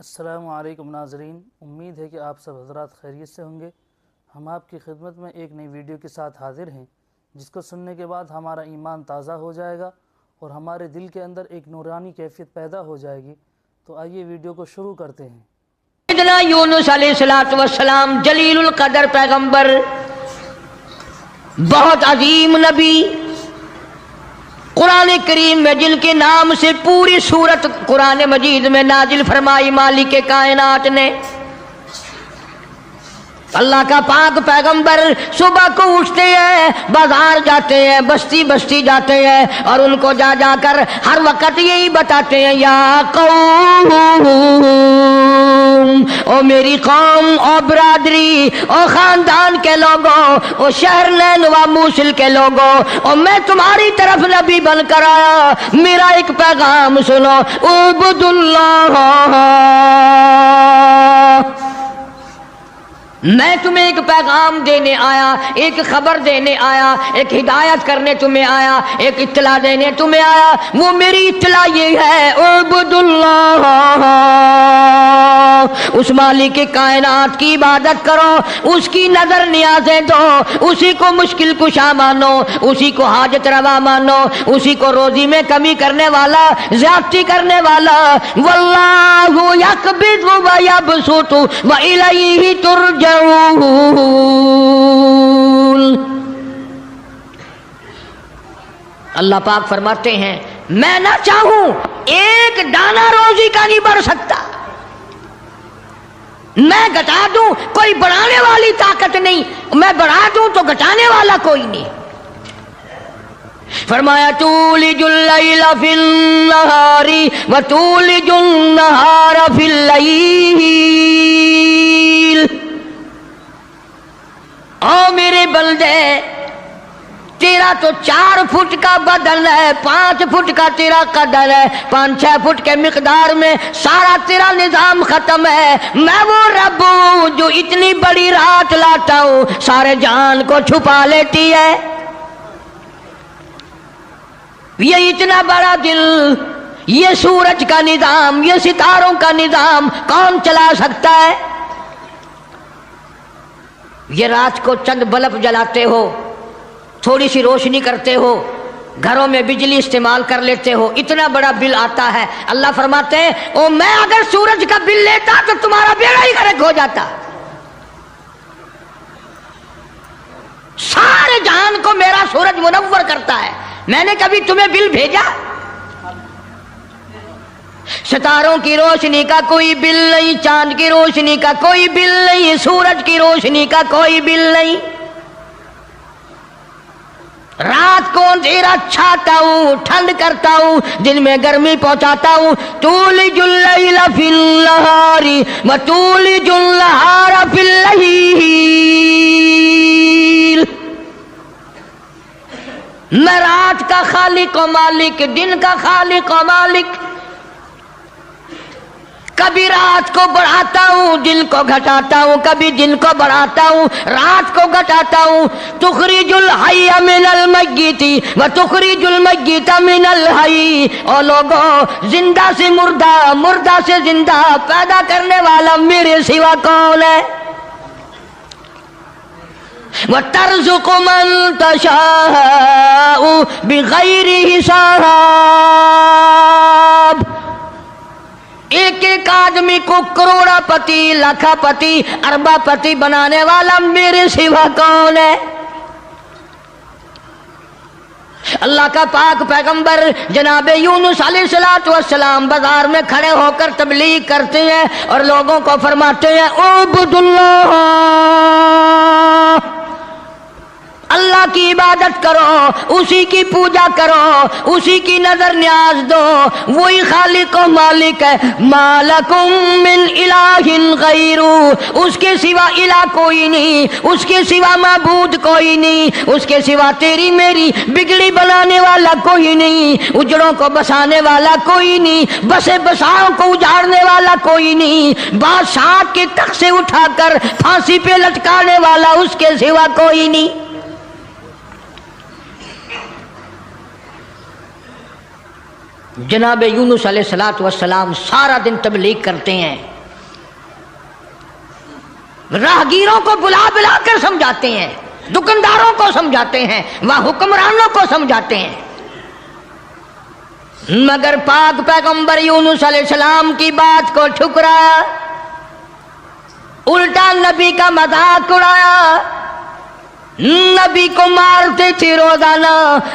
السلام علیکم ناظرین، امید ہے کہ آپ سب حضرات خیریت سے ہوں گے۔ ہم آپ کی خدمت میں ایک نئی ویڈیو کے ساتھ حاضر ہیں جس کو سننے کے بعد ہمارا ایمان تازہ ہو جائے گا اور ہمارے دل کے اندر ایک نورانی کیفیت پیدا ہو جائے گی۔ تو آئیے ویڈیو کو شروع کرتے ہیں۔ سیدنا یونس علیہ السلام جلیل القدر پیغمبر، بہت عظیم نبی، قرآن کریم میں جن کے نام سے پوری سورت قرآن مجید میں نازل فرمائی مالک کائنات نے۔ اللہ کا پاک پیغمبر صبح کو اٹھتے ہیں، بازار جاتے ہیں، بستی بستی جاتے ہیں اور ان کو جا جا کر ہر وقت یہی بتاتے ہیں، یا قوم، او میری قوم، او برادری، او خاندان کے لوگوں، او شہر نینوا موصل کے لوگوں، او میں تمہاری طرف نبی بن کر آیا، میرا ایک پیغام سنو، اعبدوا اللہ۔ میں تمہیں ایک پیغام دینے آیا، ایک خبر دینے آیا، ایک ہدایت کرنے تمہیں آیا، ایک اطلاع دینے تمہیں آیا۔ وہ میری اطلاع یہ ہے، اعبدوا اللہ، اس مالک کائنات کی عبادت کرو، اس کی نظر نیازیں دو، اسی کو مشکل کشا مانو، اسی کو حاجت روا مانو، اسی کو روزی میں کمی کرنے والا، زیادتی کرنے والا۔ واللہ یقبض ویبسط والیہ ترجعون۔ اللہ پاک فرماتے ہیں، میں نہ چاہوں ایک دانہ روزی کا نہیں بڑھ سکتا، میں گھٹا دوں کوئی بڑھانے والی طاقت نہیں، میں بڑھا دوں تو گھٹانے والا کوئی نہیں۔ فرمایا تولج اللیل فی النہار وتولج النہار فی اللیل۔ او میرے بندے، تیرا تو 4 فٹ کا بدن ہے، 5 فٹ کا تیرا قدر ہے، 5-6 فٹ کے مقدار میں سارا تیرا نظام ختم ہے۔ میں وہ رب ہوں جو اتنی بڑی رات لاتا ہوں، سارے جہان کو چھپا لیتی ہے۔ یہ اتنا بڑا دل، یہ سورج کا نظام، یہ ستاروں کا نظام کون چلا سکتا ہے؟ یہ رات کو چند بلب جلاتے ہو، تھوڑی سی روشنی کرتے ہو، گھروں میں بجلی استعمال کر لیتے ہو، اتنا بڑا بل آتا ہے۔ اللہ فرماتے ہیں، او میں اگر سورج کا بل لیتا تو تمہارا بیڑا ہی غرق ہو جاتا۔ سارے جہان کو میرا سورج منور کرتا ہے، میں نے کبھی تمہیں بل بھیجا؟ ستاروں کی روشنی کا کوئی بل نہیں، چاند کی روشنی کا کوئی بل نہیں، سورج کی روشنی کا کوئی بل نہیں۔ رات کو اندھیرا چھاتا ہوں، ٹھنڈ کرتا ہوں، دن میں گرمی پہنچاتا ہوں۔ تولج اللیل فی النہار وتولج النہار فی اللیل۔ میں رات کا خالق و مالک، دن کا خالق و مالک، کبھی رات کو بڑھاتا ہوں، دن کو گھٹاتا ہوں، کبھی دن کو بڑھاتا ہوں، رات کو گھٹاتا ہوں۔ تخرج الحی من المیت وتخرج المیت من الحی۔ او لوگوں، زندہ سے مردہ، مردہ سے زندہ پیدا کرنے والا میرے سوا کون ہے؟ وَتَرْزُقُ مَن تَشَاءُ بِغَيْرِ حِسَابٍ۔ ایک ایک آدمی کو کروڑا پتی، لاکھا پتی، اربا پتی بنانے والا میرے سوا کون ہے؟ اللہ کا پاک پیغمبر جناب یونس علیہ السلام بازار میں کھڑے ہو کر تبلیغ کرتے ہیں اور لوگوں کو فرماتے ہیں، اعبدوا اللہ، اللہ کی عبادت کرو، اسی کی پوجا کرو، اسی کی نظر نیاز دو، وہی خالق و مالک ہے۔ ما لکم من الہ غیرہ، اس کے سوا الہ کوئی نہیں، اس کے سوا معبود کوئی نہیں، اس کے سوا تیری میری بگڑی بنانے والا کوئی نہیں، اجڑوں کو بسانے والا کوئی نہیں، بسے بساؤں کو اجاڑنے والا کوئی نہیں، بادشاہ کے تخت سے اٹھا کر پھانسی پہ لٹکانے والا اس کے سوا کوئی نہیں۔ جناب یونس علیہ الصلوۃ والسلام سارا دن تبلیغ کرتے ہیں، راہگیروں کو بلا بلا کر سمجھاتے ہیں، دکانداروں کو سمجھاتے ہیں، وہاں حکمرانوں کو سمجھاتے ہیں، مگر پاک پیغمبر یونس علیہ السلام کی بات کو ٹھکرایا، الٹا نبی کا مذاق اڑایا، نبی کو مارتے تھے روزانہ۔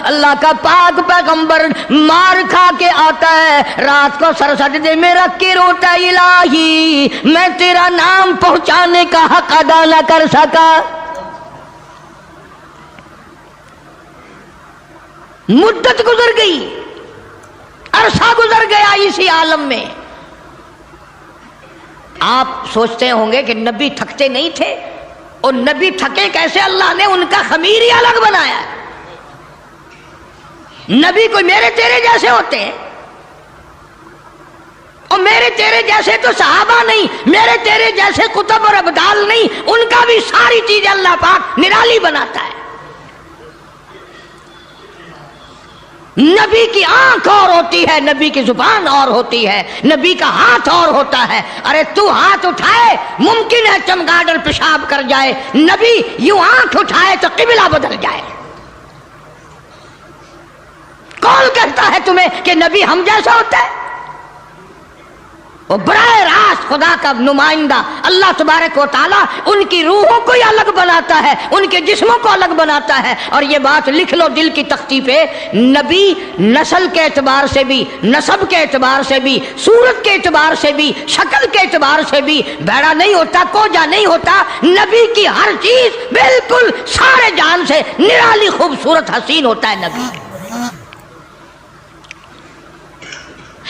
اللہ کا پاک پیغمبر مار کھا کے آتا ہے، رات کو سر سجدے میں رکھ کے روتا، الہی میں تیرا نام پہنچانے کا حق ادا نہ کر سکا۔ مدت گزر گئی، عرصہ گزر گیا اسی عالم میں۔ آپ سوچتے ہوں گے کہ نبی تھکتے نہیں تھے، اور نبی تھکے کیسے؟ اللہ نے ان کا خمیر ہی الگ بنایا ہے۔ نبی کوئی میرے تیرے جیسے ہوتے ہیں، اور میرے تیرے جیسے تو صحابہ نہیں، میرے تیرے جیسے کتب اور ابدال نہیں، ان کا بھی ساری چیزیں اللہ پاک نرالی بناتا ہے۔ نبی کی آنکھ اور ہوتی ہے، نبی کی زبان اور ہوتی ہے، نبی کا ہاتھ اور ہوتا ہے۔ ارے تو ہاتھ اٹھائے ممکن ہے چمگادڑ پیشاب کر جائے، نبی یوں آنکھ اٹھائے تو قبلہ بدل جائے۔ کون کہتا ہے تمہیں کہ نبی ہم جیسا ہوتا ہے؟ وہ براہ راست خدا کا نمائندہ اللہ تبارک و تعالیٰ ان کی روحوں کو ہی الگ بناتا ہے، ان کے جسموں کو الگ بناتا ہے۔ اور یہ بات لکھ لو دل کی تختی پہ، نبی نسل کے اعتبار سے بھی، نسب کے اعتبار سے بھی، صورت کے اعتبار سے بھی، شکل کے اعتبار سے بھی بھیڑا نہیں ہوتا، کوجا نہیں ہوتا۔ نبی کی ہر چیز بالکل سارے جان سے نرالی خوبصورت حسین ہوتا ہے نبی۔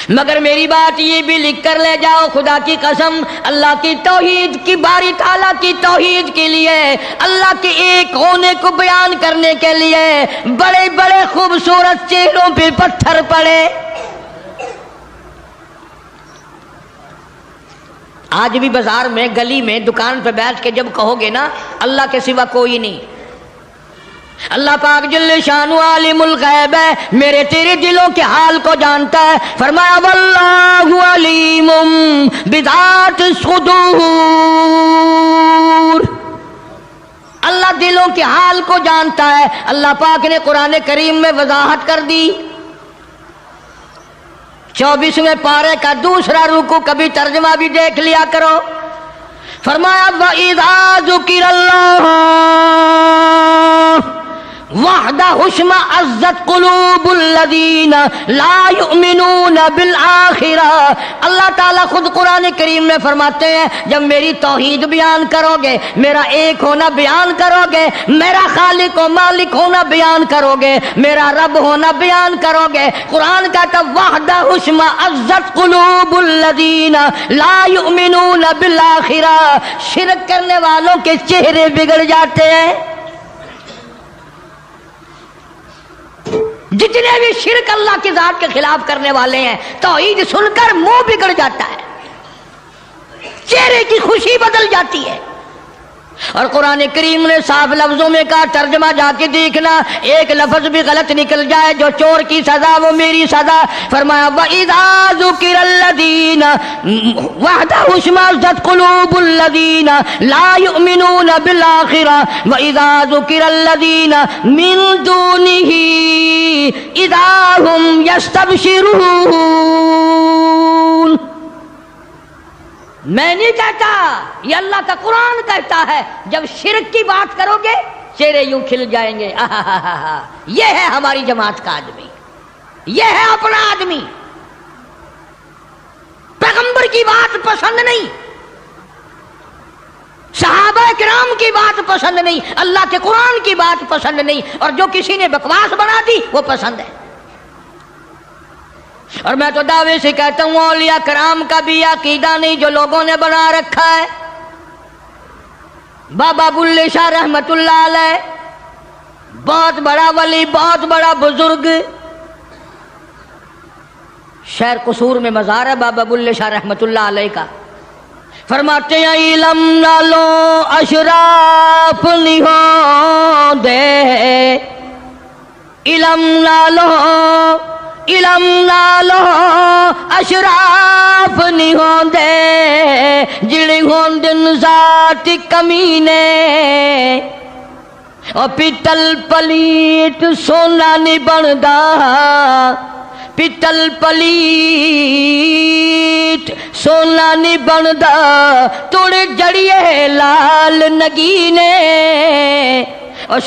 مگر میری بات یہ بھی لکھ کر لے جاؤ، خدا کی قسم، اللہ کی توحید کی، باری تعالیٰ کی توحید کے لیے، اللہ کے ایک ہونے کو بیان کرنے کے لیے بڑے بڑے خوبصورت چہروں پہ پتھر پڑے۔ آج بھی بازار میں، گلی میں، دکان پہ بیٹھ کے جب کہو گے نا اللہ کے سوا کوئی نہیں، اللہ پاک جل شانہ عالم الغیب ہے، میرے تیرے دلوں کے حال کو جانتا ہے۔ فرمایا واللہ علیم بذات الصدور، اللہ دلوں کے حال کو جانتا ہے۔ اللہ پاک نے قرآن کریم میں وضاحت کر دی، 24ویں پارے کا دوسرا رکوع، کبھی ترجمہ بھی دیکھ لیا کرو۔ فرمایا وَإِذَا ذُكِرَ اللَّهُ وحدہ اشمئزت قلوب الذین لا یؤمنون بالآخرہ۔ اللہ تعالیٰ خود قرآن کریم میں فرماتے ہیں جب میری توحید بیان کرو گے، میرا ایک ہونا بیان کرو گے، میرا خالق و مالک ہونا بیان کرو گے، میرا رب ہونا بیان کرو گے، قرآن کہتا وحدہ اشمئزت قلوب الذین لا یؤمنون بالآخرہ، شرک کرنے والوں کے چہرے بگڑ جاتے ہیں۔ جتنے بھی شرک اللہ کی ذات کے خلاف کرنے والے ہیں، توحید سن کر منہ بگڑ جاتا ہے، چہرے کی خوشی بدل جاتی ہے۔ اور قرآن کریم نے صاف لفظوں میں کہا، ترجمہ جا کے دیکھنا، ایک لفظ بھی غلط نکل جائے، جو چور کی سزا وہ میری سزا۔ فرمایا وَإِذَا ذُكِرَ الَّذِينَ وَحْدَهُ اشْمَئزَتْ قُلُوبُ الَّذِينَ لَا يُؤْمِنُونَ بِالْآخِرَةِ وَإِذَا ذُكِرَ الَّذِينَ مِن دُونِهِ إِذَا هُمْ يَسْتَبْشِرُونَ۔ میں نہیں کہتا، یہ اللہ کا قرآن کہتا ہے، جب شرک کی بات کرو گے چہرے یوں کھل جائیں گے۔ یہ ہے ہماری جماعت کا آدمی، یہ ہے اپنا آدمی۔ پیغمبر کی بات پسند نہیں، صحابہ کرام کی بات پسند نہیں، اللہ کے قرآن کی بات پسند نہیں، اور جو کسی نے بکواس بنا دی وہ پسند ہے۔ اور میں تو دعوے سے کہتا ہوں اولیاء کرام کا بھی عقیدہ نہیں جو لوگوں نے بنا رکھا ہے۔ بابا بلے شاہ رحمت اللہ علیہ بہت بڑا ولی، بہت بڑا بزرگ، شہر قصور میں مزار ہے بابا بلے شاہ رحمت اللہ علیہ کا۔ فرماتے ہیں علم نہ لو اشراف نہیں ہو دے، علم نہ لو علم نالو اشراف نہیں ہوندے جڑے ہوندن ذات کمینے اور پیتل پلیت سونا نہیں بندا پیتل پلیت سونا نہیں بندا توڑے جڑیے لال نگینے اور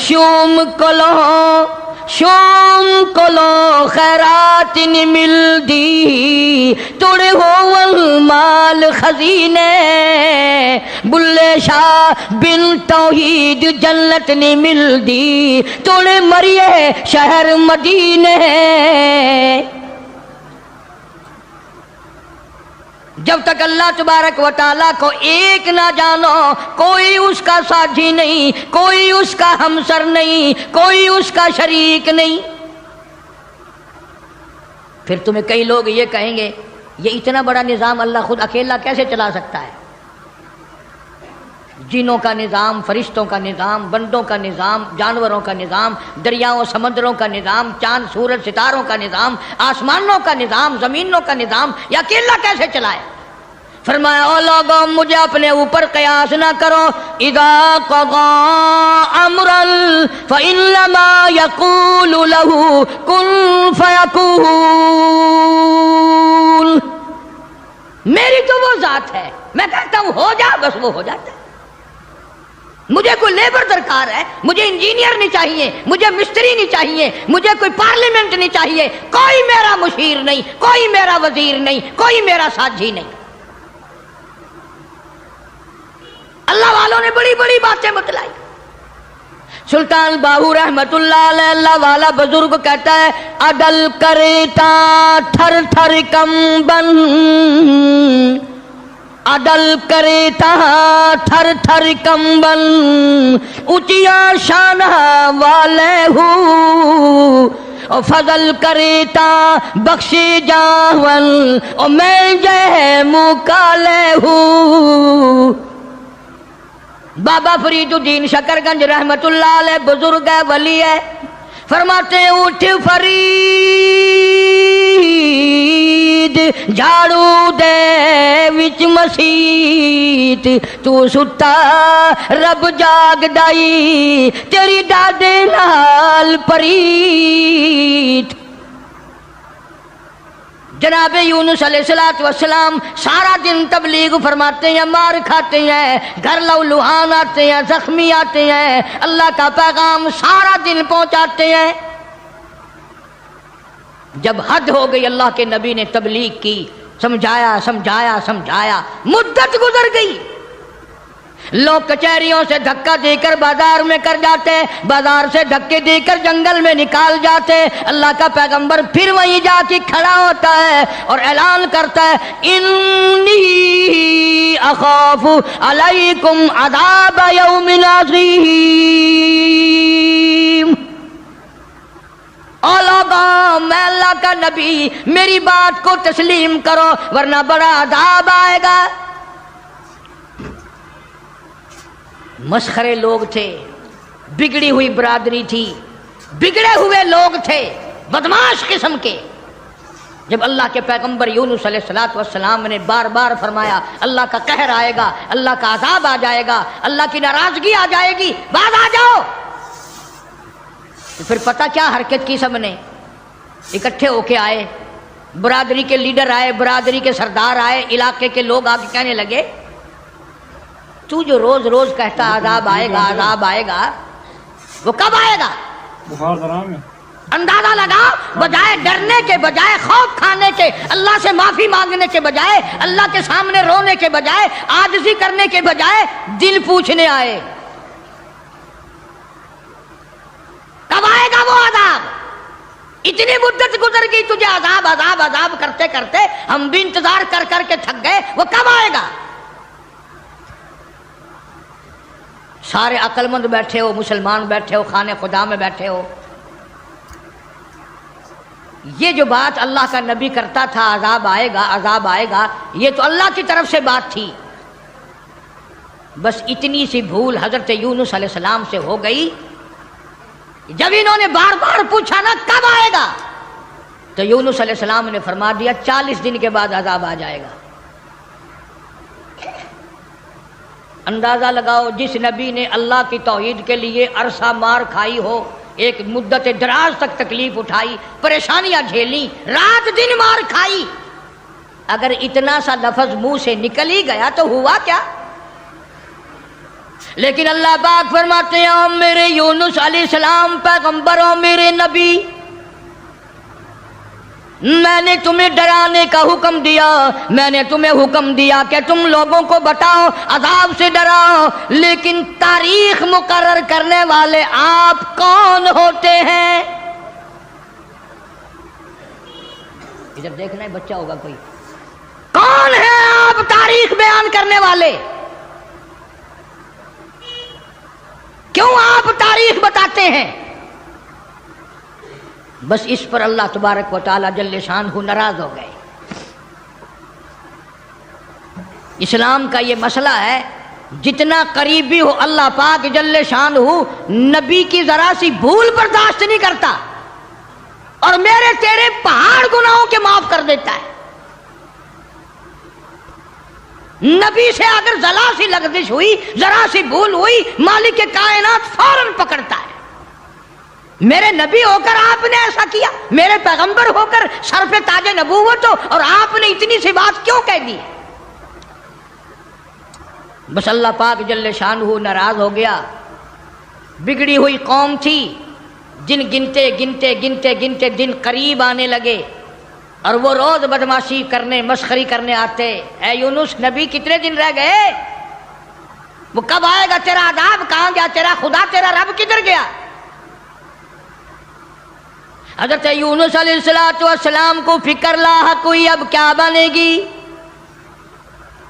شوم کلو خیرات نہیں ملدی توڑے ہون مال خزینے بلے شاہ بن توحید جنت نہیں ملدی توڑے مریے شہر مدینے جب تک اللہ تبارک و تعالیٰ کو ایک نہ جانو کوئی اس کا ساتھی نہیں کوئی اس کا ہمسر نہیں کوئی اس کا شریک نہیں پھر تمہیں کئی لوگ یہ کہیں گے یہ اتنا بڑا نظام اللہ خود اکیلا کیسے چلا سکتا ہے جنوں کا نظام فرشتوں کا نظام بندوں کا نظام جانوروں کا نظام دریاؤں سمندروں کا نظام چاند سورج ستاروں کا نظام آسمانوں کا نظام زمینوں کا نظام یہ اکیلا کیسے چلائے فرمایا او لوگوں مجھے اپنے اوپر قیاس نہ کرو اذا قضا امرا فانما يقول له كن فيكون میری تو وہ ذات ہے میں کہتا ہوں ہو جا بس وہ ہو جاتا ہے مجھے کوئی لیبر درکار ہے مجھے انجینئر نہیں چاہیے مجھے مستری نہیں چاہیے مجھے کوئی پارلیمنٹ نہیں چاہیے کوئی میرا مشیر نہیں کوئی میرا وزیر نہیں کوئی میرا ساتھی نہیں اللہ والوں نے بڑی بڑی باتیں بتلائی سلطان باہو رحمت اللہ علیہ اللہ والا بزرگ کہتا ہے عدل کرتا تھر تھر کمبن عدل کرتا تھر تھر کمبن اچیا شان والے ہو اور فضل کرتا بخشی جاون اور میں جے مکالے ہوں بابا فرید الدین شکر گنج رحمت اللہ علیہ بزرگ ہے ولی ہے فرماتے ہیں اٹھ فرید جھاڑو دے وچ مسیت تو ستا رب جاگ دائی تیری دادے نال پریت جناب یونس علیہ السلام سارا دن تبلیغ فرماتے ہیں مار کھاتے ہیں گھر لہوان آتے ہیں زخمی آتے ہیں اللہ کا پیغام سارا دن پہنچاتے ہیں جب حد ہو گئی اللہ کے نبی نے تبلیغ کی سمجھایا مدت گزر گئی لوگ کچہریوں سے دھکا دے کر بازار میں کر جاتے بازار سے دھکے دے کر جنگل میں نکال جاتے اللہ کا پیغمبر پھر وہیں جا کے کھڑا ہوتا ہے اور اعلان کرتا ہے انی اخاف علیکم عذاب یوم عظیم او لوگوں میں اللہ کا نبی میری بات کو تسلیم کرو ورنہ بڑا عذاب آئے گا مسخرے لوگ تھے بگڑی ہوئی برادری تھی بگڑے ہوئے لوگ تھے بدماش قسم کے جب اللہ کے پیغمبر یونس علیہ السلام نے بار بار فرمایا اللہ کا قہر آئے گا اللہ کا عذاب آ جائے گا اللہ کی ناراضگی آ جائے گی باز آ جاؤ پھر پتہ کیا حرکت کی سب نے اکٹھے ہو کے آئے برادری کے لیڈر آئے برادری کے سردار آئے علاقے کے لوگ آ کے کہنے لگے تو جو روز روز کہتا عذاب آئے گا وہ کب آئے گا اندازہ لگا بجائے ڈرنے کے بجائے خوف کھانے کے اللہ سے معافی مانگنے کے بجائے اللہ کے سامنے رونے کے بجائے عاجزی کرنے کے بجائے دل پوچھنے آئے کب آئے گا وہ عذاب اتنی مدت گزر گئی تجھے عذاب کرتے کرتے ہم بھی انتظار کر کر کے تھک گئے وہ کب آئے گا سارے عقل مند بیٹھے ہو مسلمان بیٹھے ہو خانے خدا میں بیٹھے ہو یہ جو بات اللہ کا نبی کرتا تھا عذاب آئے گا یہ تو اللہ کی طرف سے بات تھی بس اتنی سی بھول حضرت یونس علیہ السلام سے ہو گئی جب انہوں نے بار بار پوچھا نا کب آئے گا تو یونس علیہ السلام نے فرما دیا 40 دن کے بعد عذاب آ جائے گا۔ اندازہ لگاؤ، جس نبی نے اللہ کی توحید کے لیے عرصہ مار کھائی ہو، ایک مدت دراز تک تکلیف اٹھائی، پریشانیاں جھیلی، رات دن مار کھائی، اگر اتنا سا لفظ منہ سے نکل ہی گیا تو ہوا کیا؟ لیکن اللہ پاک فرماتے ہیں میرے یونس علیہ السلام پیغمبروں، میرے نبی، میں نے تمہیں ڈرانے کا حکم دیا، میں نے تمہیں حکم دیا کہ تم لوگوں کو بتاؤ، عذاب سے ڈراؤ، لیکن تاریخ مقرر کرنے والے آپ کون ہوتے ہیں؟ ادھر دیکھنا ہے، بچہ ہوگا کوئی، کون ہے آپ تاریخ بیان کرنے والے؟ کیوں آپ تاریخ بتاتے ہیں؟ بس اس پر اللہ تبارک و تعالی جل شانہ ناراض ہو گئے۔ اسلام کا یہ مسئلہ ہے، جتنا قریبی ہو اللہ پاک جل شانہ نبی کی ذرا سی بھول برداشت نہیں کرتا، اور میرے تیرے پہاڑ گناہوں کے معاف کر دیتا ہے۔ نبی سے اگر ذرا سی لغزش ہوئی، ذرا سی بھول ہوئی، مالک کائنات فوراً پکڑتا ہے۔ میرے نبی ہو کر آپ نے ایسا کیا، میرے پیغمبر ہو کر سر پہ تاج نبوت ہو، اور آپ نے اتنی سی بات کیوں کہہ دی؟ بس اللہ پاک جل شانہ ناراض ہو گیا۔ بگڑی ہوئی قوم تھی، جن گنتے گنتے گنتے گنتے دن قریب آنے لگے، اور وہ روز بدماشی کرنے، مسخری کرنے آتے۔ اے یونس نبی کتنے دن رہ گئے؟ وہ کب آئے گا تیرا عذاب؟ کہاں گیا تیرا خدا؟ تیرا رب کدھر گیا؟ حضرت یونس علیہ السلام کو فکر لاحق ہوئی، اب کیا بنے گی؟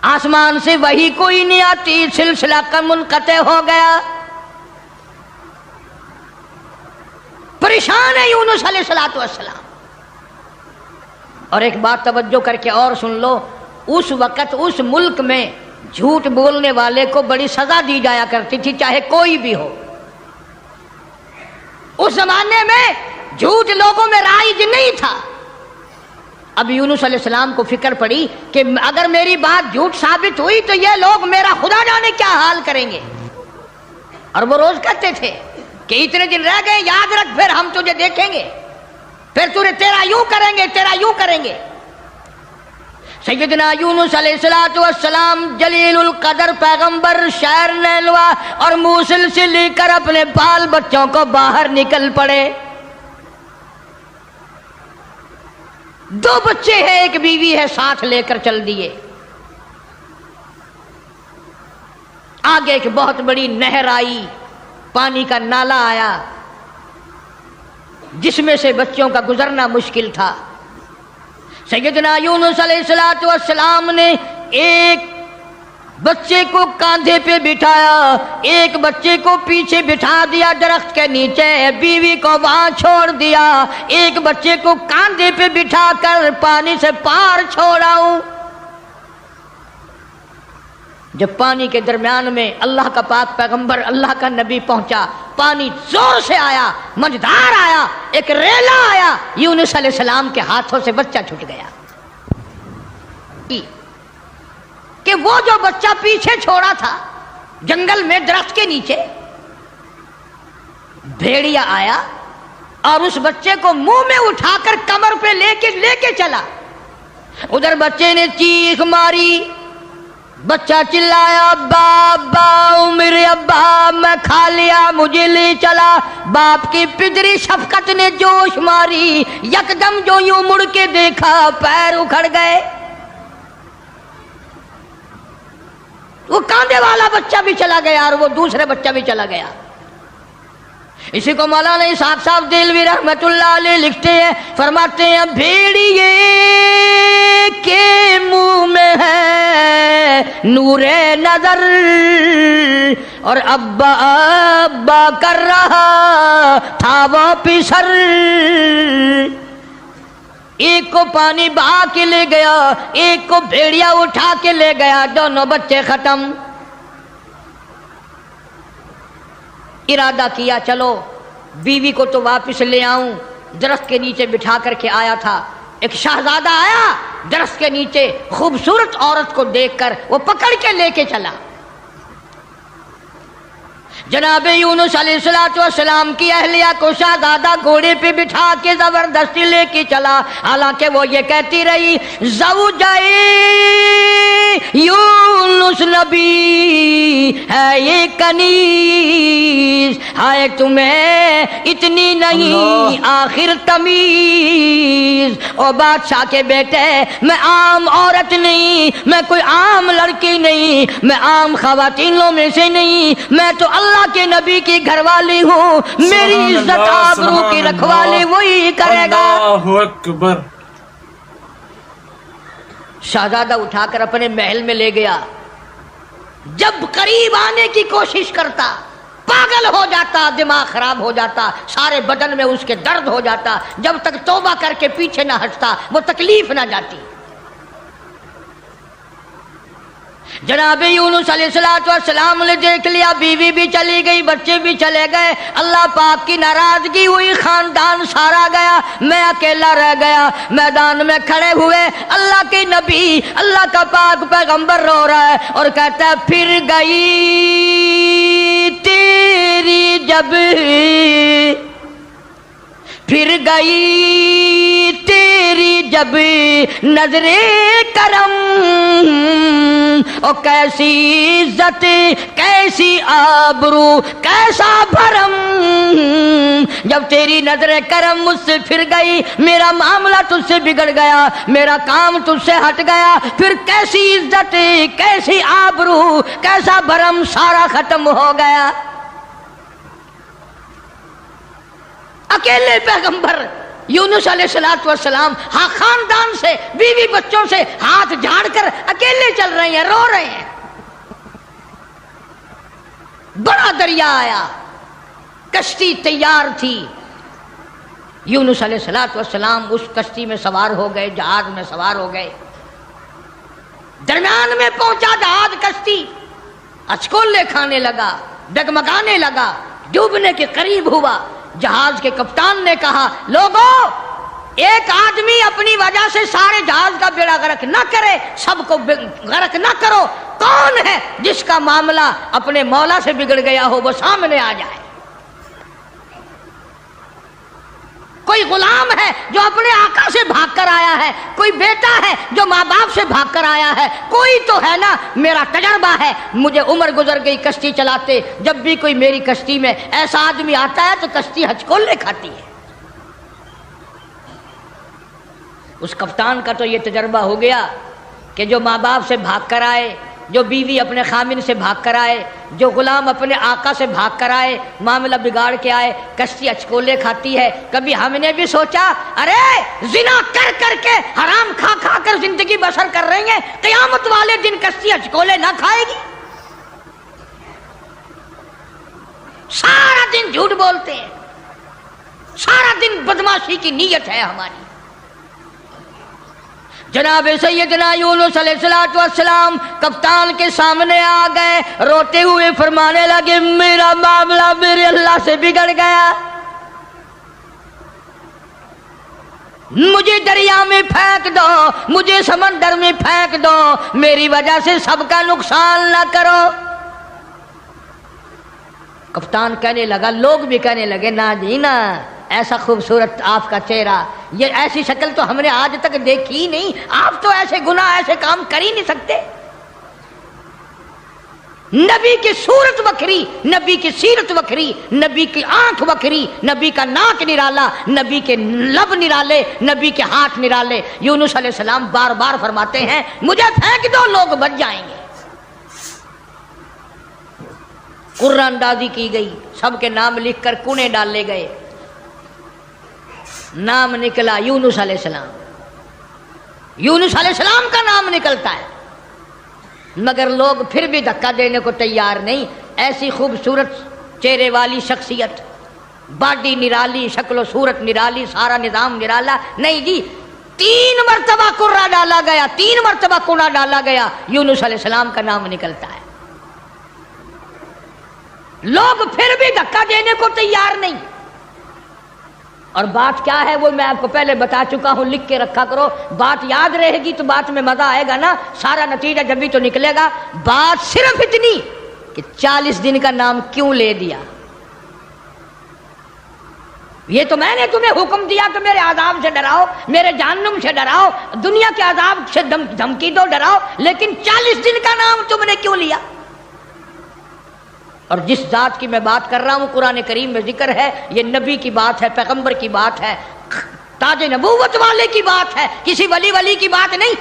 آسمان سے وحی کوئی نہیں آتی، سلسلہ کا منقطع ہو گیا۔ پریشان ہے یونس علیہ السلام۔ اور ایک بات توجہ کر کے اور سن لو، اس وقت اس ملک میں جھوٹ بولنے والے کو بڑی سزا دی جایا کرتی تھی، چاہے کوئی بھی ہو۔ اس زمانے میں جھوٹ لوگوں میں رائج نہیں تھا۔ اب یونس علیہ السلام کو فکر پڑی کہ اگر میری بات جھوٹ ثابت ہوئی تو یہ لوگ میرا خدا جانے کیا حال کریں گے۔ اور وہ روز کہتے تھے کہ اتنے دن رہ گئے، یاد رکھ، پھر ہم تجھے دیکھیں گے، پھر تیرا یوں کریں گے، تیرا یوں کریں گے۔ سیدنا یونس علیہ السلام جلیل القدر پیغمبر شہر نیلوا اور موصل سے لے کر اپنے بال بچوں کو باہر نکل پڑے۔ 2 بچے ہیں، ایک بیوی ہے، ساتھ لے کر چل دیے۔ آگے ایک بہت بڑی نہر آئی، پانی کا نالا آیا، جس میں سے بچوں کا گزرنا مشکل تھا۔ سیدنا یونس علیہ السلام نے ایک بچے کو کاندھے پہ بٹھایا، ایک بچے کو پیچھے بٹھا دیا درخت کے نیچے، بیوی کو وہاں چھوڑ دیا، ایک بچے کو کاندھے پہ بٹھا کر پانی سے پار چھوڑاؤں۔ جب پانی کے درمیان میں اللہ کا پاک پیغمبر، اللہ کا نبی پہنچا، پانی زور سے آیا، مجدار آیا، ایک ریلا آیا، یونس علیہ السلام کے ہاتھوں سے بچہ چھوٹ گیا۔ کہ وہ جو بچہ پیچھے چھوڑا تھا جنگل میں درخت کے نیچے، بھیڑیا آیا اور اس بچے کو منہ میں اٹھا کر کمر پہ لے کے چلا۔ ادھر بچے نے چیخ ماری، بچہ چلایا، ابا ابا، میرے ابا، میں کھا لیا، مجھے لے چلا۔ باپ کی پدری شفقت نے جوش ماری، یکدم جو یوں مڑ کے دیکھا، پیر اکھڑ گئے۔ وہ کاندھے والا بچہ بھی چلا گیا اور وہ دوسرے بچہ بھی چلا گیا۔ اسی کو مولانا اسحاق صاحب دہلوی رحمت اللہ علیہ لکھتے ہیں، فرماتے ہیں بھیڑیے کے منہ میں ہے نور نظر اور ابا ابا کر رہا تھا وہ پسر۔ ایک کو پانی بہا کے لے گیا، ایک کو بھیڑیا اٹھا کے لے گیا، دونوں بچے ختم۔ ارادہ کیا چلو بیوی کو تو واپس لے آؤں، درخت کے نیچے بٹھا کر کے آیا تھا. ایک شہزادہ آیا درخت کے نیچے، خوبصورت عورت کو دیکھ کر وہ پکڑ کے لے کے چلا. جناب یونس علیہ السلام کی اہلیہ کو شہزادہ گھوڑے پہ بٹھا کے زبردستی لے کے چلا، حالانکہ وہ یہ کہتی رہی زوجائے یونس نبی ہے یہ کنیز، ہائے تمہیں اتنی نہیں آخر تمیز. او بادشاہ کے بیٹے، میں عام عورت نہیں، میں کوئی عام لڑکی نہیں، میں عام خواتینوں میں سے نہیں، میں تو اللہ کے نبی کی گھر والی ہوں. میری عزت آبرو کی رکھوالی وہی کرے گا. اللہ اکبر. شہزادہ اٹھا کر اپنے محل میں لے گیا. جب قریب آنے کی کوشش کرتا پاگل ہو جاتا، دماغ خراب ہو جاتا، سارے بدن میں اس کے درد ہو جاتا. جب تک توبہ کر کے پیچھے نہ ہٹتا وہ تکلیف نہ جاتی. جناب یونس علیہ السلام نے دیکھ لیا، بیوی بھی چلی گئی، بچے بھی چلے گئے، اللہ پاک کی ناراضگی ہوئی، خاندان سارا گیا، میں اکیلا رہ گیا. میدان میں کھڑے ہوئے اللہ کے نبی، اللہ کا پاک پیغمبر رو رہا ہے اور کہتا ہے پھر گئی تیری جب، پھر گئی تیری جب نظر کرم، او کیسی عزت کیسی آبرو کیسا بھرم. جب تیری نظر کرم مجھ سے پھر گئی، میرا معاملہ تجھ سے بگڑ گیا، میرا کام تجھ سے ہٹ گیا، پھر کیسی عزت کیسی آبرو کیسا بھرم سارا ختم ہو گیا. اکیلے پیغمبر یونس علیہ السلام ہاں خاندان سے، بیوی بچوں سے ہاتھ جھاڑ کر اکیلے چل رہے ہیں، رو رہے ہیں. بڑا دریا آیا، کشتی تیار تھی. یونس علیہ السلام اس کشتی میں سوار ہو گئے، جہاز میں سوار ہو گئے. درمیان میں پہنچا جہاز، کشتی اچکولے کھانے لگا، ڈگمگانے لگا، ڈوبنے کے قریب ہوا. جہاز کے کپتان نے کہا لوگوں، ایک آدمی اپنی وجہ سے سارے جہاز کا بیڑا غرق نہ کرے، سب کو غرق نہ کرو. کون ہے جس کا معاملہ اپنے مولا سے بگڑ گیا ہو وہ سامنے آ جائے. کوئی غلام ہے جو اپنے آقا سے بھاگ کر آیا ہے، کوئی بیٹا ہے جو ماں باپ سے بھاگ کر آیا ہے، کوئی تو ہے نا. میرا تجربہ ہے، مجھے عمر گزر گئی کشتی چلاتے، جب بھی کوئی میری کشتی میں ایسا آدمی آتا ہے تو کشتی ہچکولے کھاتی ہے. اس کپتان کا تو یہ تجربہ ہو گیا کہ جو ماں باپ سے بھاگ کر آئے، جو بیوی اپنے خامن سے بھاگ کر آئے، جو غلام اپنے آقا سے بھاگ کر آئے، معاملہ بگاڑ کے آئے، کشتی اچکولے کھاتی ہے. کبھی ہم نے بھی سوچا ارے زنا کر کر کے حرام کھا کھا کر زندگی بسر کر رہی ہیں، قیامت والے دن کشتی اچکولے نہ کھائے گی؟ سارا دن جھوٹ بولتے ہیں، سارا دن بدماشی کی نیت ہے ہماری. جناب سیدنا یونس علیہ السلام کپتان کے سامنے آ گئے، روتے ہوئے فرمانے لگے میرا معاملہ میرے اللہ سے بگڑ گیا، مجھے دریا میں پھینک دو، مجھے سمندر میں پھینک دو، میری وجہ سے سب کا نقصان نہ کرو. کپتان کہنے لگا، لوگ بھی کہنے لگے نہ جی نہ، ایسا خوبصورت آپ کا چہرہ، یہ ایسی شکل تو ہم نے آج تک دیکھی ہی نہیں، آپ تو ایسے گناہ ایسے کام کر ہی نہیں سکتے. نبی کی صورت وکھری، نبی کی سیرت وکھری، نبی کی آنکھ وکھری، نبی کا ناک نرالا، نبی کے لب نرالے، نبی کے ہاتھ نرالے. یونس علیہ السلام بار بار فرماتے ہیں مجھے پھینک دو، لوگ بچ جائیں گے. قرآن اندازی کی گئی، سب کے نام لکھ کر کونے ڈالے گئے. نام نکلا یونس علیہ السلام. یونس علیہ السلام کا نام نکلتا ہے، مگر لوگ پھر بھی دھکا دینے کو تیار نہیں. ایسی خوبصورت چہرے والی شخصیت، باڈی نرالی، شکل و صورت نرالی، سارا نظام نرالا، نہیں جی 3 مرتبہ قرہ ڈالا گیا، 3 مرتبہ کنہ ڈالا گیا، یونس علیہ السلام کا نام نکلتا ہے. لوگ پھر بھی دھکا دینے کو تیار نہیں. اور بات کیا ہے وہ میں آپ کو پہلے بتا چکا ہوں، لکھ کے رکھا کرو، بات یاد رہے گی تو بات میں مزہ آئے گا نا، سارا نتیجہ جب بھی تو نکلے گا۔ بات صرف اتنی کہ 40 دن کا نام کیوں لے دیا؟ یہ تو میں نے تمہیں حکم دیا کہ میرے عذاب سے ڈراؤ، میرے جہنم سے ڈراؤ، دنیا کے عذاب سے دھمکی دو، ڈراؤ، لیکن 40 دن کا نام تم نے کیوں لیا؟ اور جس ذات کی میں بات کر رہا ہوں قرآن کریم میں ذکر ہے، یہ نبی کی بات ہے، پیغمبر کی بات ہے، تاج نبوت والے کی بات ہے، کسی ولی کی بات نہیں۔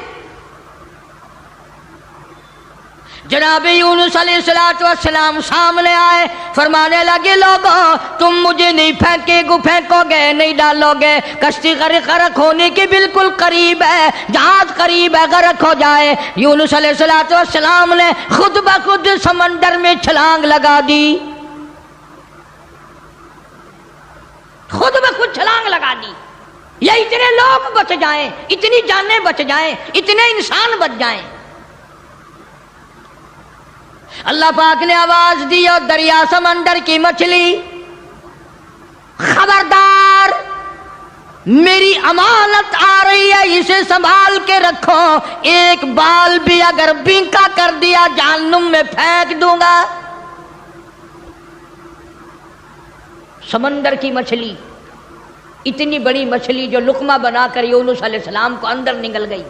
جناب یونس علیہ السلام سامنے آئے، فرمانے لگے لوگوں تم مجھے نہیں پھینکو گے، نہیں ڈالو گے، کشتی غرق ہونے کے بالکل قریب ہے، جہاز قریب ہے، غرق ہو جائے۔ یونس علیہ السلام نے خود بخود سمندر میں چھلانگ لگا دی، خود بخود چھلانگ لگا دی، یا اتنے لوگ بچ جائیں، اتنی جانیں بچ جائیں، اتنے انسان بچ جائیں۔ اللہ پاک نے آواز دی اور دریا سمندر کی مچھلی، خبردار میری امانت آ رہی ہے، اسے سنبھال کے رکھو، ایک بال بھی اگر بینکا کر دیا جہنم میں پھینک دوں گا۔ سمندر کی مچھلی، اتنی بڑی مچھلی جو لقمہ بنا کر یونس علیہ السلام کو اندر نگل گئی۔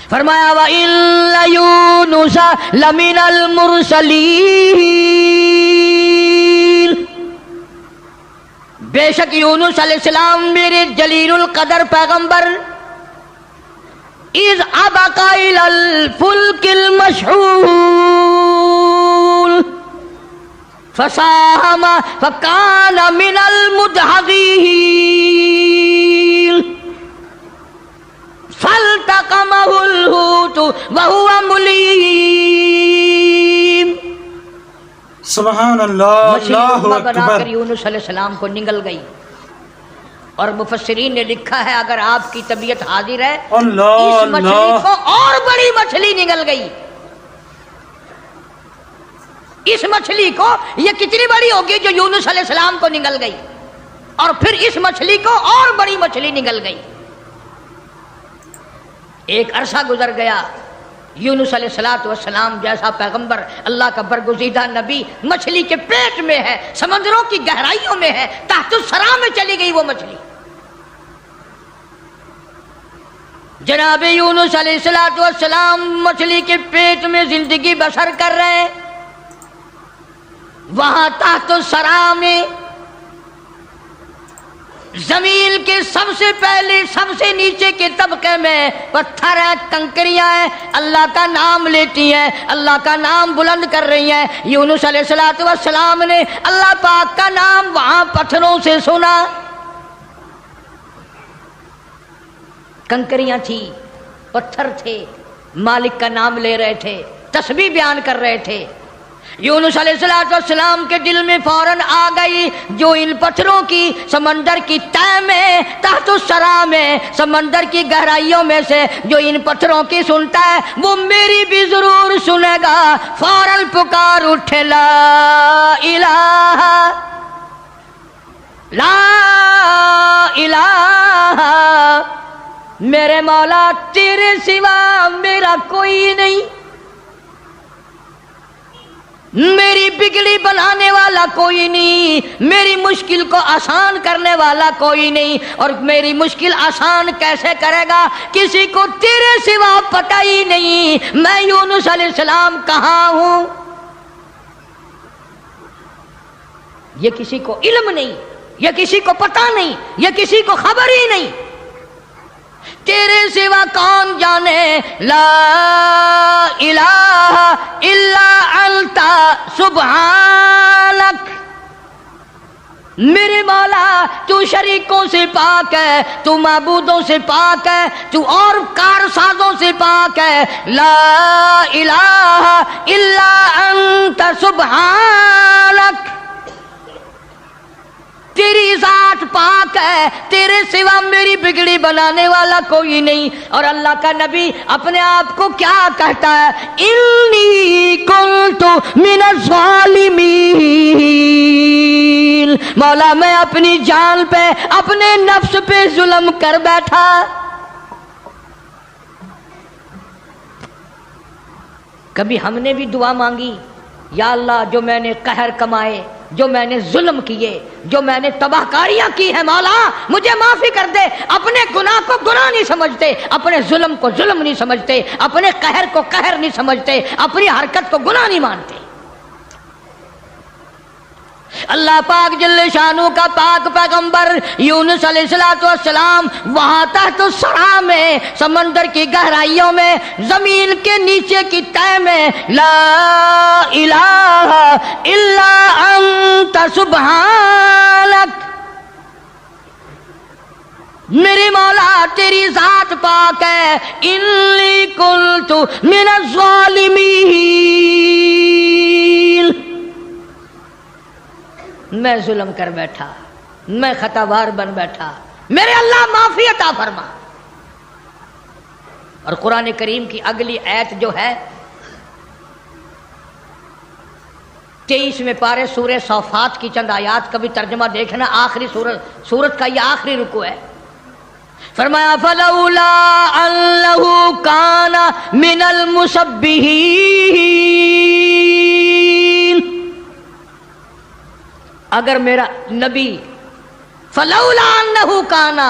فرمایا وَإِنَّ يُونُسَ لَمِنَ الْمُرْسَلِينَ، بے شک یونس علیہ السلام میرے جلیل القدر پیغمبر، اِذْ أَبَقَ إِلَى الْفُلْكِ الْمَشْحُونِ فَسَاهَمَ فَكَانَ مِنَ الْمُدْحَضِينَ فَالْتَقَمَهُ الْحُوتُ وَهُوَ مُلِيمٌ۔ سبحان اللہ، اللہ بنا اکبر۔ کر یونس علیہ السلام کو نگل گئی، اور مفسرین نے لکھا ہے اگر آپ کی طبیعت حاضر ہے اللہ اس مچھلی اللہ، کو اور بڑی مچھلی نگل گئی۔ اس مچھلی کو یہ کتنی بڑی ہوگی جو یونس علیہ السلام کو نگل گئی، اور پھر اس مچھلی کو اور بڑی مچھلی نگل گئی۔ ایک عرصہ گزر گیا، یونس علیہ السلام جیسا پیغمبر، اللہ کا برگزیدہ نبی مچھلی کے پیٹ میں ہے، سمندروں کی گہرائیوں میں ہے، تحت الثری میں چلی گئی وہ مچھلی۔ جناب یونس علیہ السلام مچھلی کے پیٹ میں زندگی بسر کر رہے ہیں، وہاں تحت الثری میں زمین کے سب سے پہلے سب سے نیچے کے طبقے میں پتھر ہے، کنکریاں ہیں، اللہ کا نام لیتی ہیں، اللہ کا نام بلند کر رہی ہیں۔ یونس علیہ السلام نے اللہ پاک کا نام وہاں پتھروں سے سنا، کنکریاں تھی، پتھر تھے، مالک کا نام لے رہے تھے، تسبیح بیان کر رہے تھے۔ یونس علیہ السلام کے دل میں فوراً آ گئی، جو ان پتھروں کی سمندر کی تہ میں تحت الثری میں سمندر کی گہرائیوں میں سے جو ان پتھروں کی سنتا ہے وہ میری بھی ضرور سنے گا۔ فوراً پکار اٹھے لا الہ لا الہ، میرے مولا تیرے سوا میرا کوئی نہیں، میری بگڑی بنانے والا کوئی نہیں، میری مشکل کو آسان کرنے والا کوئی نہیں، اور میری مشکل آسان کیسے کرے گا کسی کو تیرے سوا پتہ ہی نہیں میں یونس علیہ السلام کہاں ہوں۔ یہ کسی کو علم نہیں، یہ کسی کو پتہ نہیں، یہ کسی کو خبر ہی نہیں، تیرے سوا کون جانے۔ لا الہ الا انت سبحانک، میرے مولا تو شریکوں سے پاک ہے، تو معبودوں سے پاک ہے، تو اور کارسازوں سے پاک ہے۔ لا الہ الا انت سبحانک، تیری ذات پاک ہے، تیرے سوا میری بگڑی بنانے والا کوئی نہیں۔ اور اللہ کا نبی اپنے آپ کو کیا کہتا ہے؟ انی کنت من الظالمین، مولا میں اپنی جان پہ اپنے نفس پہ ظلم کر بیٹھا. کبھی ہم نے بھی دعا مانگی یا اللہ جو میں نے قہر کمائے، جو میں نے ظلم کیے، جو میں نے تباہ کاریاں کی ہیں مولا مجھے معافی کر دے. اپنے گناہ کو گناہ نہیں سمجھتے، اپنے ظلم کو ظلم نہیں سمجھتے، اپنے قہر کو قہر نہیں سمجھتے، اپنی حرکت کو گناہ نہیں مانتے. اللہ پاک جل شانہ کا پاک پیغمبر یونس علیہ السلام وہاں تحت الثرى میں، سمندر کی گہرائیوں میں، زمین کے نیچے کی تہ میں، لا الہ الا انت سبحانک، میرے مولا تیری ذات پاک ہے، انی کنت من الظالمین، میں ظلم کر بیٹھا، میں خطاوار بن بیٹھا، میرے اللہ معافی عطا فرما. اور قرآن کریم کی اگلی آیت جو ہے 23ویں پارے سورہ صافات کی چند آیات کا بھی ترجمہ دیکھنا، آخری سورت کا یہ آخری رکوع ہے. فرمایا فلولا انہ کان من المسبحین، اگر میرا نبی، فلولا انہ کانا،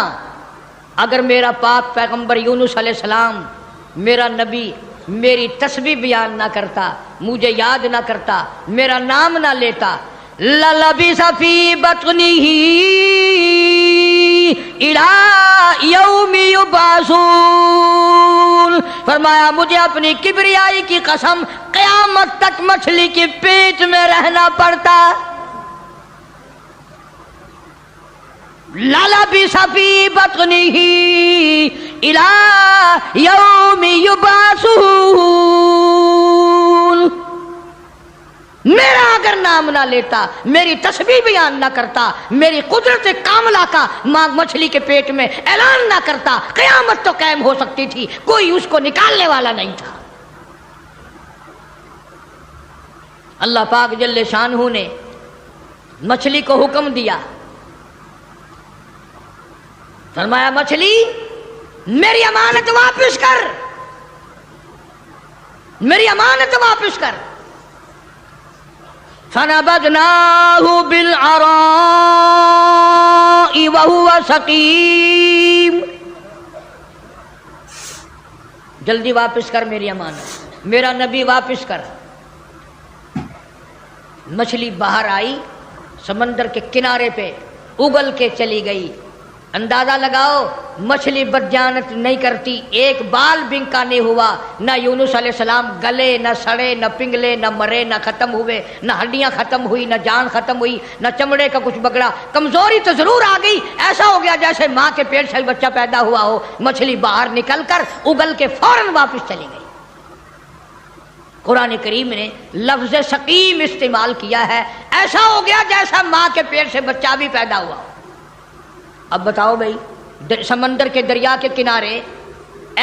اگر میرا پاک پیغمبر یونس علیہ السلام میرا نبی میری تسبیح بیان نہ کرتا، مجھے یاد نہ کرتا، میرا نام نہ لیتا، للبث فی بطنہ الی یوم یبعثون، فرمایا مجھے اپنی کبریائی کی قسم قیامت تک مچھلی کے پیٹ میں رہنا پڑتا. للبث فی بطنہ الی یوم یبعثون، میرا اگر نام نہ لیتا، میری تسبیح بیان نہ کرتا، میری قدرت کاملہ کا مچھلی کے پیٹ میں اعلان نہ کرتا، قیامت تو قائم ہو سکتی تھی، کوئی اس کو نکالنے والا نہیں تھا. اللہ پاک جل شانہ نے مچھلی کو حکم دیا، فرمایا مچھلی میری امانت واپس کر، میری امانت واپس کر. فَنَبَذْنَاهُ بِالْعَرَاءِ وَهُوَ سَقِيمٌ، جلدی واپس کر میری امانت، میرا نبی واپس کر. مچھلی باہر آئی، سمندر کے کنارے پہ اگل کے چلی گئی. اندازہ لگاؤ مچھلی بدجانت نہیں کرتی، ایک بال بنکا نہیں ہوا، نہ یونس علیہ السلام گلے، نہ سڑے، نہ پنگلے، نہ مرے، نہ ختم ہوئے، نہ ہڈیاں ختم ہوئی، نہ جان ختم ہوئی، نہ چمڑے کا کچھ بگڑا. کمزوری تو ضرور آ گئی، ایسا ہو گیا جیسے ماں کے پیٹ سے بچہ پیدا ہوا ہو. مچھلی باہر نکل کر اگل کے فوراً واپس چلی گئی. قرآن کریم نے لفظ سقیم استعمال کیا ہے، ایسا ہو گیا جیسا ماں کے پیٹ سے بچہ بھی پیدا ہوا ہو. اب بتاؤ بھائی، سمندر کے دریا کے کنارے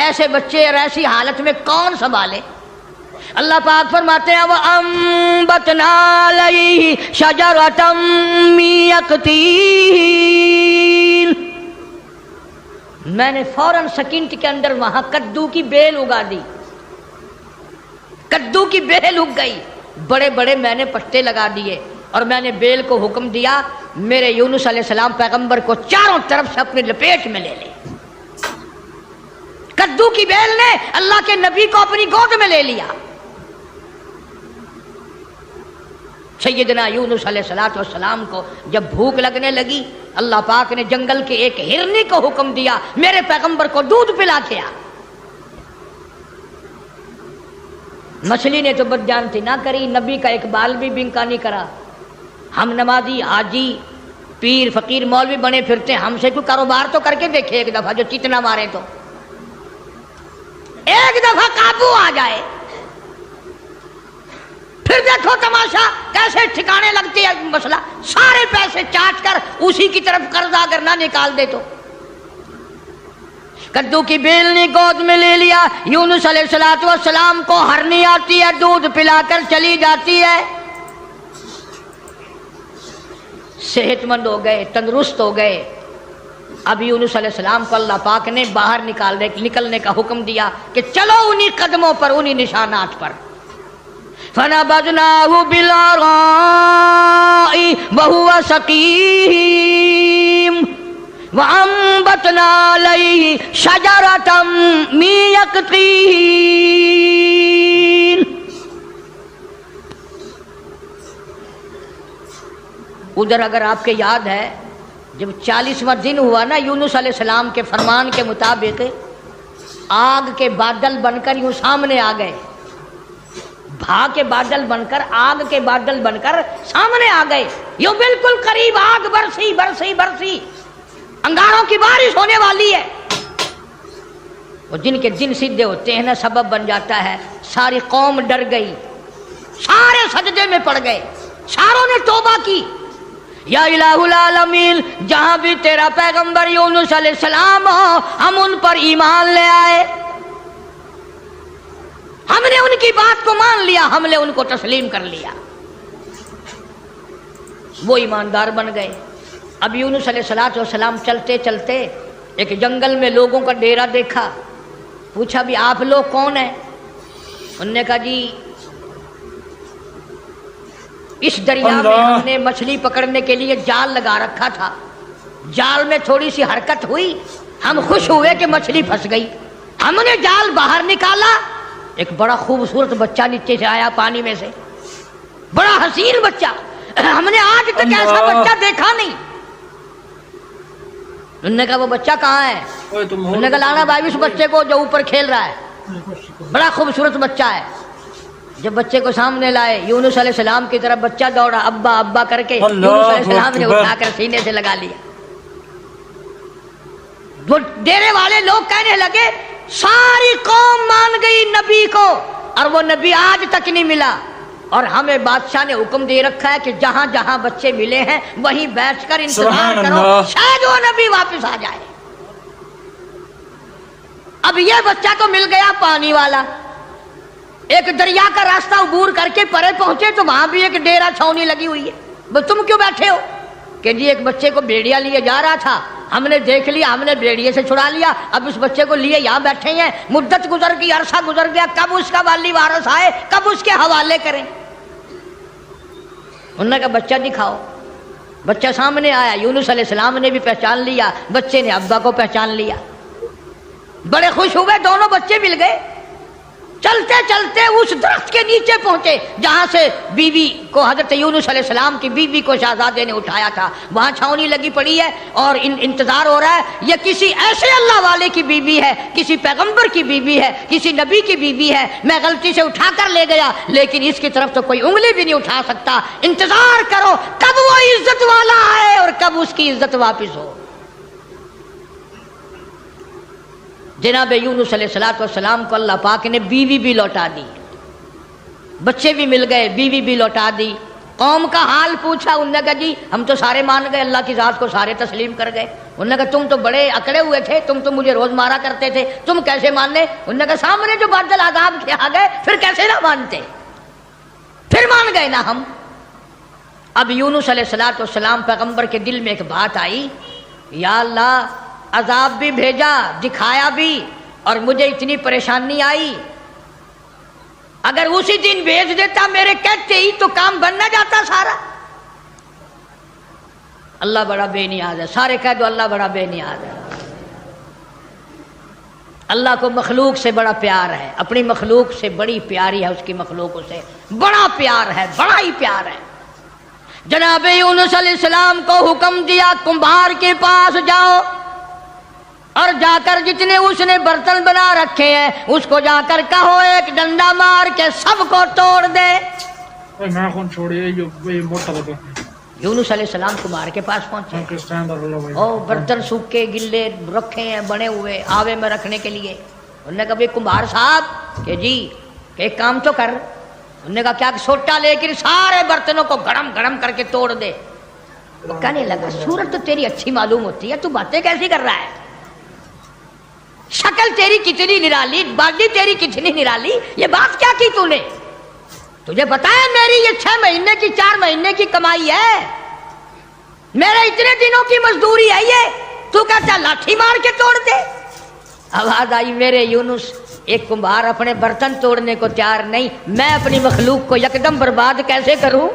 ایسے بچے اور ایسی حالت میں کون سنبھالے؟ اللہ پاک فرماتے ہیں وَأَنبَتْنَا عَلَيْهِ شَجَرَةً مِّن يَقْطِينٍ، میں نے فوراً سیکنڈ کے اندر وہاں کدو کی بیل اگا دی. کدو کی بیل اگ گئی، بڑے بڑے میں نے پتے لگا دیے، اور میں نے بیل کو حکم دیا میرے یونس علیہ السلام پیغمبر کو چاروں طرف سے اپنے لپیٹ میں لے لے. کدو کی بیل نے اللہ کے نبی کو اپنی گود میں لے لیا. سیدنا یونس علیہ السلام کو جب بھوک لگنے لگی، اللہ پاک نے جنگل کے ایک ہرنی کو حکم دیا میرے پیغمبر کو دودھ پلا کے آ. مچھلی نے تو بدجانتی نہ کری، نبی کا ایک بال بھی بنکا نہیں کرا. ہم نمازی، حاجی، پیر، فقیر، مولوی بنے پھرتے، ہم سے کوئی کاروبار تو کر کے دیکھے ایک دفعہ، جو چتنا مارے تو ایک دفعہ قابو آ جائے، پھر دیکھو تماشا کیسے ٹھکانے لگتی ہے مسئلہ. سارے پیسے چاٹ کر اسی کی طرف قرض اگر نہ نکال دے تو. کدو کی بیل نے گود میں لے لیا. یونس علیہ السلام کو ہرنی آتی ہے، دودھ پلا کر چلی جاتی ہے. صحت مند ہو گئے، تندرست ہو گئے. اب یونس علیہ السلام کو اللہ پاک نے باہر نکلنے کا حکم دیا کہ چلو انہی قدموں پر، انہی نشانات پر. فَنَبَذْنَاهُ بِالْعَرَاءِ وَهُوَ سَقِيمٌ وَأَنبَتْنَا عَلَيْهِ شَجَرَةً مِّن يَقْطِينٍ. ادھر اگر آپ کے یاد ہے جب 40واں دن ہوا نا، یونس علیہ السلام کے فرمان کے مطابق آگ کے بادل بن کر یوں سامنے آ گئے، بھا کے بادل بن کر، آگ کے بادل بن کر سامنے آ گئے. یوں بالکل قریب آگ برسی برسی برسی، انگاروں کی بارش ہونے والی ہے. اور جن کے دن سیدھے ہوتے ہیں نا، سبب بن جاتا ہے. ساری قوم ڈر گئی، سارے سجدے میں پڑ گئے، ساروں نے توبہ کی. یا الہ العالمین، جہاں بھی تیرا پیغمبر یونس علیہ السلام ہو، ہم ان پر ایمان لے آئے، ہم نے ان کی بات کو مان لیا، ہم نے ان کو تسلیم کر لیا. وہ ایماندار بن گئے. اب یونس علیہ السلام چلتے چلتے ایک جنگل میں لوگوں کا ڈیرا دیکھا. پوچھا بھی آپ لوگ کون ہیں؟ انہوں نے کہا جی اس دریا میں ہم نے مچھلی پکڑنے کے لیے جال لگا رکھا تھا، جال میں تھوڑی سی حرکت ہوئی، ہم خوش ہوئے کہ مچھلی پھنس گئی، ہم نے جال باہر نکالا، ایک بڑا خوبصورت بچہ نیچے سے آیا پانی میں سے، بڑا حسین بچہ، ہم نے آج تک ایسا بچہ دیکھا نہیں. انہوں نے کہا وہ بچہ کہاں ہے؟ انہوں نے کہا لانا بھائی اس بچے کو جو اوپر کھیل رہا ہے، بڑا خوبصورت بچہ ہے. جب بچے کو سامنے لائے، یونس علیہ السلام کی طرف بچہ دوڑا، ابا ابا کر کے یونس علیہ السلام نے اٹھا کر سینے سے لگا لیا. وہ ڈیرے والے لوگ کہنے لگے ساری قوم مان گئی نبی کو، اور وہ نبی آج تک نہیں ملا. اور ہمیں بادشاہ نے حکم دے رکھا ہے کہ جہاں جہاں بچے ملے ہیں وہیں بیٹھ کر انتظار کرو، شاید وہ نبی واپس آ جائے. اب یہ بچہ تو مل گیا پانی والا. ایک دریا کا راستہ عبور کر کے پرے پہنچے تو وہاں بھی ایک ڈیرا چھاونی لگی ہوئی ہے. تم کیوں بیٹھے ہو؟ کہ جی ایک بچے کو بھیڑیا لیے جا رہا تھا، ہم نے دیکھ لیا، ہم نے بھیڑیے سے چھڑا لیا، اب اس بچے کو لیے یہاں بیٹھے ہیں. مدت گزر گئی، عرصہ گزر گیا، کب اس کا والی وارث آئے، کب اس کے حوالے کریں. انہوں نے کہا بچہ دکھاؤ. بچہ سامنے آیا، یونس علیہ السلام نے بھی پہچان لیا، بچے نے ابا کو پہچان لیا. بڑے خوش ہوئے، دونوں بچے مل گئے. چلتے چلتے اس درخت کے نیچے پہنچے جہاں سے بیوی کو، حضرت یونس علیہ السلام کی بیوی کو شہزادے نے اٹھایا تھا. وہاں چھاونی لگی پڑی ہے اور انتظار ہو رہا ہے یہ کسی ایسے اللہ والے کی بیوی ہے، کسی پیغمبر کی بیوی ہے، کسی نبی کی بیوی ہے. میں غلطی سے اٹھا کر لے گیا لیکن اس کی طرف تو کوئی انگلی بھی نہیں اٹھا سکتا. انتظار کرو کب وہ عزت والا آئے اور کب اس کی عزت واپس ہو. جناب یونس علیہ السلام کو اللہ پاک نے بیوی بھی لوٹا دی، بچے بھی مل گئے، بیوی بھی لوٹا دی. قوم کا حال پوچھا، انہوں نے کہا جی ہم تو سارے مان گئے، اللہ کی ذات کو سارے تسلیم کر گئے. انہوں نے کہا تم تو بڑے اکڑے ہوئے تھے، تم تو مجھے روز مارا کرتے تھے، تم کیسے ماننے؟ انہوں نے کہا سامنے جو بادل عذاب کے آ گئے پھر کیسے نہ مانتے، پھر مان گئے نا ہم. اب یونس علیہ السلام پیغمبر کے دل میں ایک بات آئی، یا اللہ عذاب بھی بھیجا، دکھایا بھی، اور مجھے اتنی پریشانی آئی، اگر اسی دن بھیج دیتا میرے کہتے ہی تو کام بن نہ جاتا سارا. اللہ بڑا بے نیاز ہے، سارے کہہ دو اللہ بڑا بے نیاز ہے. اللہ کو مخلوق سے بڑا پیار ہے، اپنی مخلوق سے بڑی پیاری ہے، اس کی مخلوق سے بڑا پیار ہے، بڑا ہی پیار ہے. جناب یونس علیہ السلام کو حکم دیا کمبھار کے پاس جاؤ اور جا کر جتنے اس نے برتن بنا رکھے ہیں اس کو جا کر کہو ایک ڈنڈا مار کے سب کو توڑ دے. یونس علیہ السلام کمبھار کے پاس پہنچے، اور برتن سوکھے گلے رکھے ہیں بنے ہوئے آوے میں رکھنے کے لیے. انہوں نے کہا بھائی کمبھار صاحب کہ جی کہ ایک کام تو کر. انہوں نے کہا کیا؟ سوٹا لے کر سارے برتنوں کو گڑم گڑم کر کے توڑ دے. وہ کہنے لگا صورت تو تیری اچھی معلوم ہوتی ہے، تو باتیں کیسی کر رہا ہے؟ شکل تیری کتنی نرالی، باڈی تیری کتنی نرالی، یہ بات کیا کی تو نے؟ تجھے پتا ہے میری یہ 6 مہینے کی 4 مہینے کی کمائی ہے، میرے اتنے دنوں کی مزدوری ہے یہ، تو کہتا لاٹھی مار کے توڑ دے۔ آواز آئی میرے یونس، ایک کمبھار اپنے برتن توڑنے کو تیار نہیں، میں اپنی مخلوق کو یکدم برباد کیسے کروں؟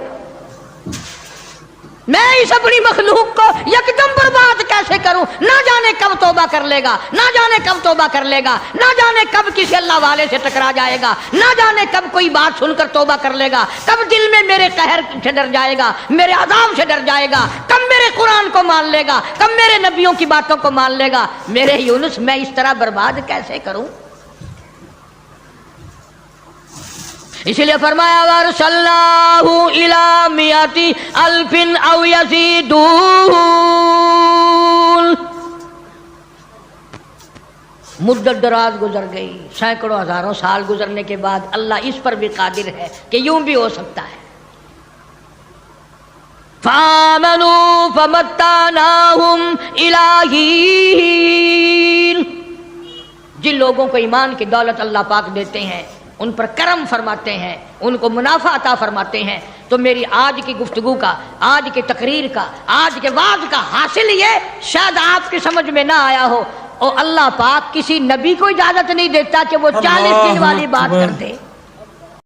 میں اس اپنی مخلوق کو یکدم برباد کیسے کروں؟ نہ جانے کب توبہ کر لے گا، نہ جانے کب توبہ کر لے گا، نہ جانے کب کسی اللہ والے سے ٹکرا جائے گا، نہ جانے کب کوئی بات سن کر توبہ کر لے گا، کب دل میں میرے قہر سے ڈر جائے گا، میرے عذاب سے ڈر جائے گا، کب میرے قرآن کو مان لے گا، کب میرے نبیوں کی باتوں کو مان لے گا۔ میرے یونس میں اس طرح برباد کیسے کروں؟ اس لیے فرمایا وَأَرْسَلْنَاهُ إِلَىٰ مِائَةِ أَلْفٍ أَوْ يَزِيدُونَ۔ مدت دراز گزر گئی، سینکڑوں ہزاروں سال گزرنے کے بعد اللہ اس پر بھی قادر ہے کہ یوں بھی ہو سکتا ہے۔ فَآمَنُوا فَمَتَّعْنَاهُمْ إِلَىٰ حِينٍ۔ جن لوگوں کو ایمان کی دولت اللہ پاک دیتے ہیں، ان پر کرم فرماتے ہیں، ان کو منافع عطا فرماتے ہیں، تو میری آج کی گفتگو کا، آج کی تقریر کا، آج کے وعظ کا حاصل یہ شاید آپ کی سمجھ میں نہ آیا ہو، اور اللہ پاک کسی نبی کو اجازت نہیں دیتا کہ وہ 40 دن والی بات کر دے۔